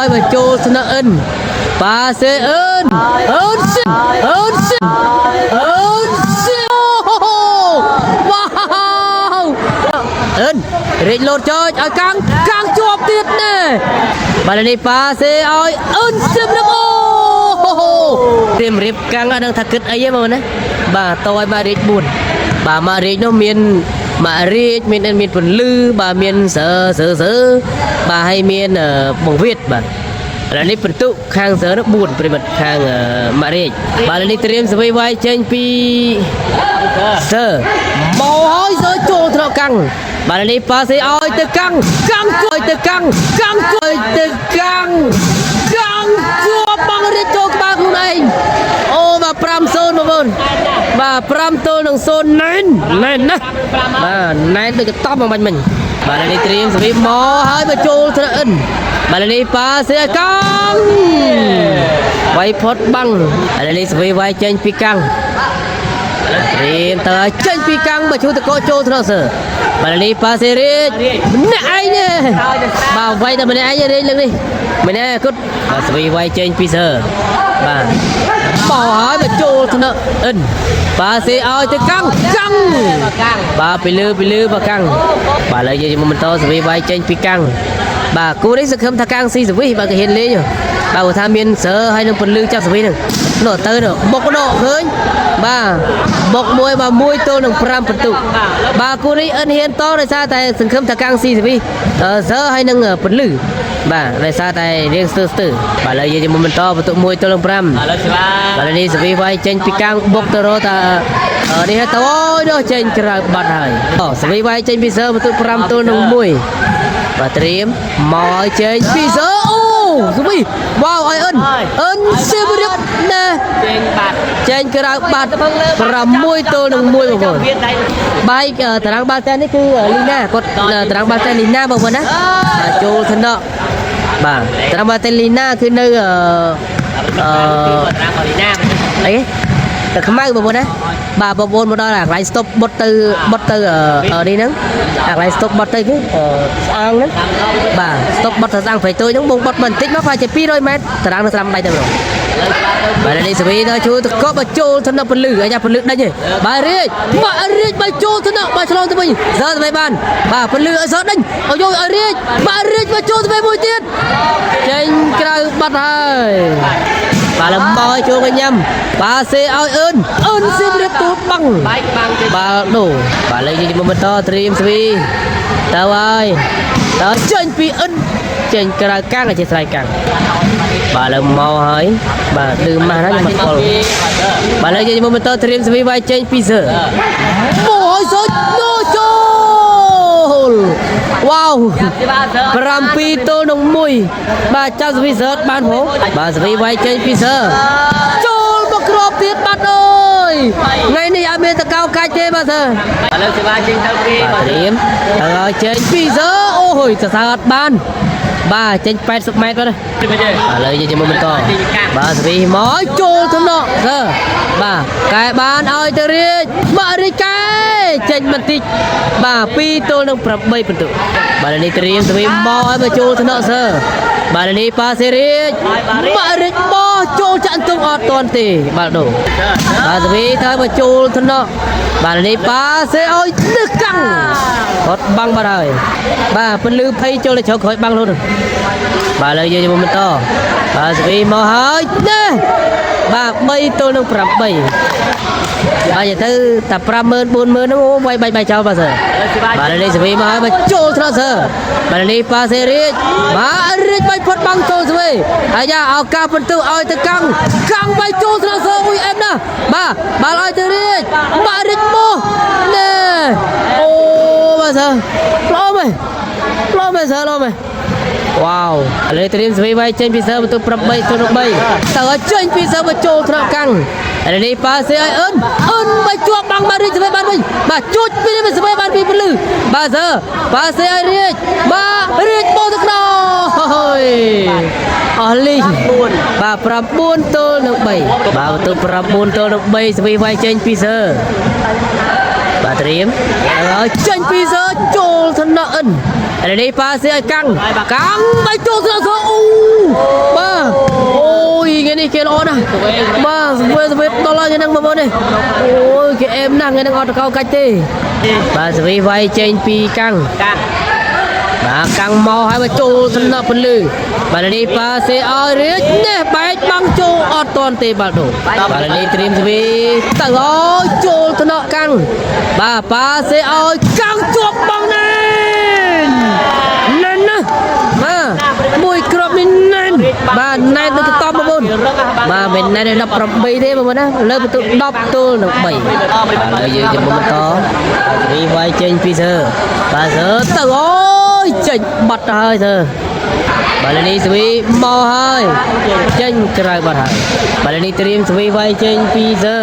ហើយបើចូលថ្នាក់អិនប៉ាសេអិនអិនអិនអិនវ៉ាវអិនរៀបលោតចោចឲ្យកាំងជាប់ទៀតណែបាល់នេះប៉ាសេឲ្យអិនសិមរឹកអូទៀមរៀបកាំងអត់ដឹងថាគិតអីទេមើលណាបាទតឲ្យមករៀប4បាទមករៀបនោះមានមករៀបមានពន្លឺបាទមានសើបាទហើយមានបង្វិតបាទឥឡូវនេះបន្ទុកខាងសើនោះ4ប្រិមិត្តខាងម៉ារេកបាទឥឡូវនេះត្រៀមស្វីវាយចេញពីសើមកហើយសើចូលត្រកាំងបាទឥឡូវនេះប៉ាសេឲ្យទៅកាំងជួយទៅកាំងជួយទៅកាំងជាប់បងរៀបចូលក្បាលខ្លួនឯងអូបាទ5-0បងប្អូនបាទ5ទល់នឹង0ណែនណាបាទណែនទៅកតប់មកមិញបាទឥឡូវនេះត្រៀមស្វីមកហើយមកចូលត្រអិនបាទឥឡូវនេះប៉ាសេកាំងវាយផុតបាំងឥឡូវនេះស្វីវាយចេញពីកាំងត្រៀមទៅចេញពីកាំងមកជួយតកោចូលត្រសើបាទឥឡូវនេះប៉ាសេរីម្នាក់ឯងទេបាទវាយតែម្នាក់ឯងរៀងលើកនេះម្នាក់គាត់បាទស្វីវាយចេញពីសើបាទបោះហើយមកចូលថ្នាក់អិនប៉ាសេឲ្យទៅកាំងបាទពីលើបាទកាំងបាទឥឡូវយើងមកបន្តស្វីវាយចេញពីកាំងបាទគូនេះសង្ឃឹមថាកាំងស៊ីសវីបាទគេហ៊ានលេងបាទគាត់ថាមានសើហើយនឹងពលឺចាប់សវីហ្នឹងនោះទៅបុកដកឃើញបាទបុកមួយបាទ1ទល់នឹង5បន្ទុកបាទគូនេះអិនហ៊ានតដោយសារតែសង្ឃឹមថាកាំងស៊ីសវីសើហើយនឹងពលឺបាទដោយសារតែរៀងស្ទើបាទឥឡូវយើងមកបន្តបន្ទុក1ទល់នឹង5បាទនេះសវីវាយចេញពីកាំងបុកទៅរកតានេះទៅអូយនោះចេញក្រៅបាត់ហើយសវីវាយចេញពីសើបន្ទុក5ទល់នឹង1បាទត្រៀមមកឲ្យចេញពីសើអូស្វីវ៉ាវឲ្យអិនសៀមរឹកណាចេញក្រៅបាត់6ទល់នឹង1បងប្អូនបែកតារាងបាល់តែននេះគឺលីណាគាត់តារាងបាល់តែនលីណាបងប្អូនណាចូលថ្នាក់បាទតារាងបាល់តែនលីណាគឺនៅតារាងលីណាអីតែខ្មៅបងប្អូនណាបាទបងប្អូនមកដល់កន្លែង stop បត់ទៅនេះហ្នឹងកន្លែង stop បត់ទៅគឺស្អាងហ្នឹងបាទ stop បត់ទៅស្អាងព្រៃតូចហ្នឹងបងបត់បន្តិចមកប្រហែលជា200ម៉ែត្រតារាងនៅស្រាំដៃទៅម្ដងបាទនេះសវីទៅជួយទៅកប់មកចូលថ្នាក់ពលឺអាយ៉ាពលឺដេញទេបាទរៀបមកចូលថ្នាក់បាទឆ្លងទៅវិញសើទៅបានបាទពលឺឲ្យសើដេញឲ្យយកឲ្យរៀបមកចូលទៅមួយទៀតចេញក្រៅបាត់ហើយបាទលំបឲ្យចូលវិញញ៉ាំបាទសេឲ្យអឿនស៊ីរៀបទូតបាំងបាទដូបាទលេងយើងមកបន្តត្រៀមស្វីទៅហើយតើចេញពីអឿនចេញក្រៅកាំងឲ្យចេះស្រ័យកាំងបាទលើមកហើយបាទឌឺម៉ាស់ណាខ្ញុំមកល់បាទលេងយើងមកបន្តត្រៀមស្វីវាយចេញពីសើអូយសូចដូចូលវ៉ាវ7ទល់នឹង1បាទចាប់ស្វីសើបានផងបាទស្វីវាយចេញពីសើចូលមកគ្របទៀតបាត់អើយថ្ងៃនេះអត់មានតកៅកាច់ទេបាទសើឥឡូវសេវាចេញទៅពីបាទត្រៀមហើយចេញពីសើអូយសើអត់បានបាទចេញ80ម៉ែត្រទៅឥឡូវយើងមកបន្តបាទស្វីមកចូលថ្នាក់សើបាទកែបានឲ្យទៅរៀបបាទរៀបកែចេញបន្តិចបាទ2ទល់នឹង8បន្ទុកបាទនេះត្រៀមស្វីមកឲ្យមកចូលថ្នាក់សើបាទនេះប៉ាសេរីបាទរៀបមកចូលចាក់ទុំអត់ទាន់ទេបាទដូបាទស្វីថាមកចូលថ្នាក់បាទនេះប៉ាសេឲ្យនឹកកាំងគាត់បាំងបាត់ហើយបាទពលឺភ័យចូលទៅជ្រៅក្រោយបាំងនោះបាទឥឡូវយើងមកបន្តបាទស្វីមកហើយណាបាទ3ទល់នឹង8បាទនិយាយទៅតែ50000 40000ហ្នឹងអូវាយបាយចោលបាទសើបាទនេះស្វីមកហើយមកចូលថ្នាក់សើបាទនេះប៉ាសេរីបាទរីកបាយផុតបាំងចូលស្វីហើយយ៉ាឱកាសបន្ទូឲ្យទៅកាំងបាយចូលថ្នាក់សើអ៊ុយអែមណាបាទបាល់ឲ្យទៅរីកបាទរីកមកណែអូបាទសើឡោមែនសើឡោមែនវ៉ាវឥឡូវត្រៀមស្វីវាយចេញពីសើបន្ទុក8ទល់នឹង3តើឲ្យចេញពីសើមកចូលថ្នាក់កាំងឥឡូវនេះប៉ាសេឲ្យអឿនមកជាប់បាំងបាទរីកស្វីបានវិញបាទជួចពីនេះស្វីបានពីពលឺបាទសើប៉ាសេឲ្យរីកបាទរីកបោះទៅក្នុងហើយអស់លីងបាទ9ទល់នឹង3បាទបន្ទុក9ទល់នឹង3ស្វីវាយចេញពីសើបាទត្រៀមហើយចេញពីសើចូលថ្នាក់អឿនឥឡូវនេះប៉ាសេឲ្យកាំងបាយចូលថ្នាក់សើអូ ល្អណាស់បាទស្វីដល់ហើយហ្នឹងបងប្អូននេះអូយគេអែមណាស់ថ្ងៃហ្នឹងអត់តកោកាច់ទេបាទស្វីវាយចេញពីកាំងបាទកាំងមកហើយមកចូលសំណក់ពលឺបាទនេះប៉ាសេឲ្យរៀចនេះបែកបាំងចូលអត់តាន់ទេបាទដូបាទនេះត្រៀមស្វីទៅអើយចូលសំណក់កាំងបាទប៉ាសេឲ្យកាំងជាប់បងណែនណាបាទមួយគ្រាប់នេះណែនបាទណែនទៅតបបងប្អូនបាទមិនណែន18ទេបងប្អូនណាលើបន្ទុក10ទល់នឹង3បាទហើយយើងចាំបន្តរីវាយចេញពីសើបាទសើទៅអូយចេញបាត់ទៅហើយសើបាទនេះស្វីមកហើយចេញក្រៅបាត់ហើយបាទនេះត្រៀមស្វីវាយចេញពីសើ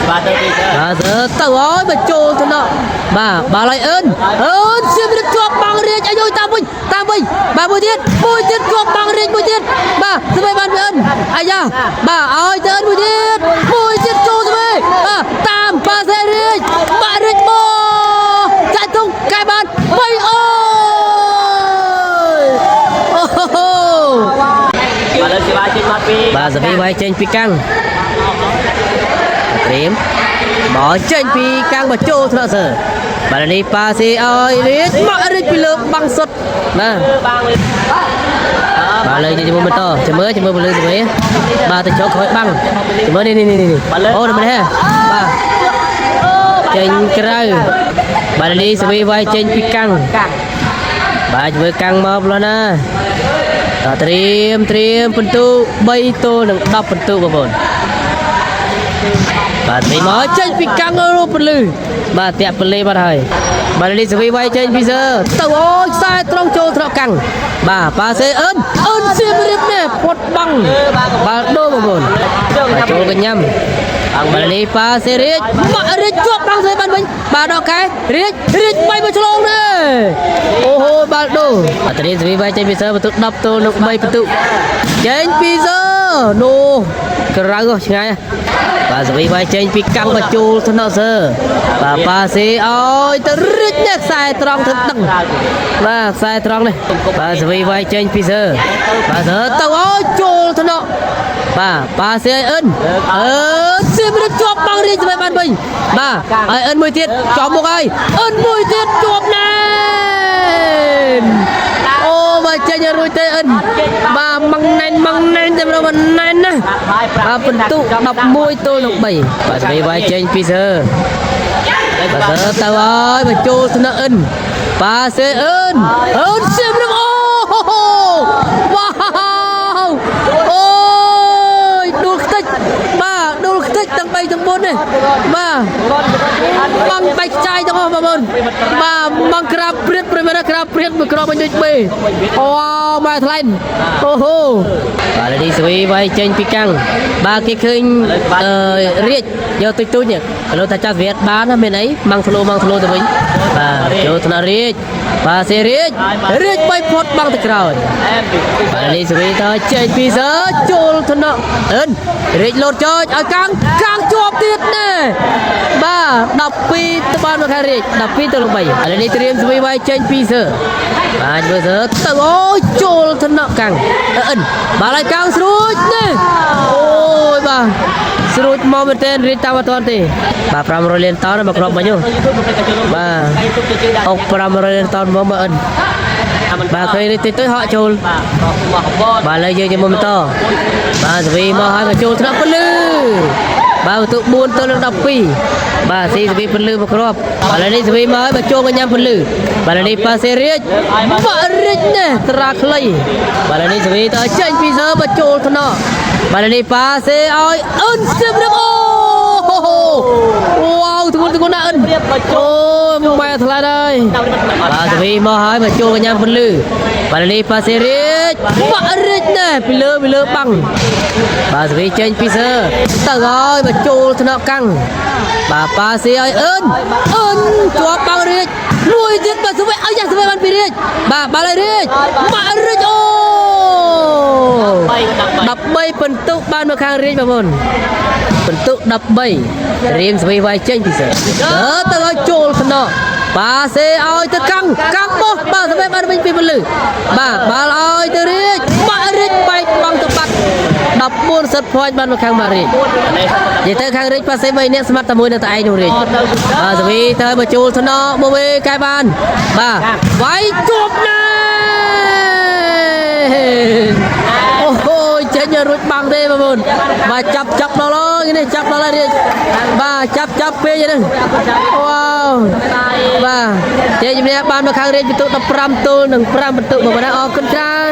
បាទទៅពីសើបាទសើទៅអូយមកចូលទៅណោះបាទបាល់ឲ្យអឺនជិះទៅជាប់បងរាជអាយុតាមវិញបាទមួយទៀតជាប់បងរាជមួយទៀតបាទស្វីបានវាអឺនអាយ៉ាបាទឲ្យទៅអឺនមួយទៀតចូលស្វីបាទតាមប៉ាសេរាជបាទរាជបោចាច់ទុំកែបាន3អូយអូហូបាទលើស្វាចេញមកពីបាទស្វីវាយចេញពីកាំងត្រៀមមកចេញពីកាំងមកចូលថ្នាក់សើបាទនេះប៉ាសេឲ្យរាជមករាជពីលើបាំងសុតបាទបាទលើនេះជាមួយបន្តចាំមើលពលឺស្វីបាទទៅចុកក្រោយបាំងចាំមើលនេះអូនេះមែនហ៎បាទចេញក្រៅបាទនេះស្វីវាយចេញពីកាំងបាទធ្វើកាំងមកប្លោណាតត្រៀមបន្ទុ3ទល់នឹង10បន្ទុបងប្អូនបាទនេះមកចេញពីកាំងរូបពលឺបាទតាក់ពលីបាត់ហើយបាទនេះស្វីវាយចេញពីសើទៅអូយខ្សែត្រង់ចូលត្រកកាំងបាទប៉ាសេអឺនសៀមរៀបនេះផុតបាំងបាទដូបងប្អូនបាទចូលកញ្ញាំបាទនេះប៉ាសេរាជមករាជជាប់បាំងស្វីបានវិញបាទដល់កែរាជ3មកឆ្លងទេអូហូបាទដូបាទត្រៀមស្វីវាយចេញពីសើបន្ទុក10ទល់នឹង3បន្ទុកចេញពីសើនោះក្រៅឆ្ងាយបាទស្វីវាយចេញពីកាំងបជូលថ្នាក់សើបាទប៉ាសេឲ្យទៅរិចនេះខ្សែត្រង់ទៅដឹងបាទខ្សែត្រង់នេះបាទស្វីវាយចេញពីសើបាទសើទៅឲ្យចូលថ្នាក់បាទប៉ាសេឲ្យអឺនសៀមរៀបជាប់បាំងរាជស្វីបានវិញបាទឲ្យអឺនមួយទៀតជាប់មុខហើយអឺនមួយទៀតជាប់ណែនអូបាទចេញរួចទេអឺនបាទម៉ងណែនតែប្រហែលណែនណាបាទបន្ទុក11ទល់នឹង3បាទស្វីវាយចេញពីសើបាទសើទៅហើយបញ្ចូលថ្នាក់អឺនប៉ាសេអឺនសៀមរៀបអូវ៉ាវអូយដួលខ្ទេចទាំង3ទាំង4នេះបាទបងបាច់ចាយទាំងអស់បងប្អូនបាទបងក្រាបព្រាតប្រិមត្តក្រាបព្រាតមួយក្របវិញដូចબેអូបាទថ្លែងអូហូបាទនេះស្វីវាយចេញពីកាំងបាទគេឃើញរាជយកទុយនេះលោកថាចាស់វៀតបានណាមានអីម៉ាំងធ្លោទៅវិញបាទចូលថ្នាក់រាជបាទសេរាជបីផុតបាំងទៅក្រោយបាទនេះស្វីទៅចេញពីសើចូលថ្នាក់អឺនរាជលោតចោចឲ្យកាំងជាប់ទៀតណែបាទ12ទៅបានមកខាងរាជ12ទៅ3ឥឡូវនេះត្រៀមស្វីវាយចេញពីសើបាទមើលសើទៅអូយចូលថ្នាក់កាំងអឺនបាទឲ្យកាំងស្រួចនេះអូយបាទស្រួចមកមែនទែនរាជតាមអត់ទាន់ទេបាទ500លានតោនមកគ្រាប់មិញបាទអុក500លានតោនមកមើលអឺនបាទឃើញនេះតិចហក់ចូលបាទឥឡូវយើងចាំមើលបន្តបាទស្វីមកហើយមកចូលថ្នាក់ពលឺបាទបន្ទុក4ទល់នឹង12បាទស៊ីស្វីពលឺមកគ្រាប់ឥឡូវនេះស្វីមកហើយមកចូលកញ្ញាពលឺបាទនេះប៉ាសេរាជបាទរិចនេះត្រាខ្លីបាទនេះស្វីទៅចេញពីសើមកចូលថ្នាក់បាទនេះប៉ាសេឲ្យអឺនសៀមរៀបអូវ៉ាវធ្ងន់ណាស់អឺនអូម៉ែថ្លៃហើយបាទស្វីមកហើយមកចូលកញ្ញាពលឺបាទនេះប៉ាសេរាជបាទរិចនេះពីលើបាំងបាទស្វីចេញពីសើទៅហើយមកចូលថ្នាក់កាំងបាទប៉ាសេឲ្យអឺនជាប់បាំងរាជមួយទៀតបាទស្វីឲ្យយ៉ាងស្វីបានពីរាជបាទបាល់ឲ្យរាជបាទរាជអូ13បន្ទុកបានមកខាងរាជបងប្អូនបន្ទុក13រៀមស្វីវាយចេញពីសើទៅឲ្យចូលថ្នាក់ប៉ាសេឲ្យទៅកាំងបោះបាទស្វីបានវិញពីពលឺបាទបាល់ឲ្យទៅរាជបាទរាជបែកបាំងទៅបាត់ 14 set point បានមកខាងម៉ារីនិយាយទៅខាងរិចប៉ាសេ3នាក់ស្មាត់តែមួយនៅតែឯងនោះរិចបាទសវីទៅមកជួលថ្នាក់មកវិញកែបានបាទវាយជាប់ណាអូចេញរួចបាំងទេបងប្អូនបាទចាប់ដល់ហើយនេះចាប់ដល់ហើយបាទចាប់ពេកហ្នឹងវ៉ាវបាទជ័យជំនះបានមកខាងរាជពិន្ទុ15ទល់នឹង5ពិន្ទុបងប្អូនអរគុណច្រើន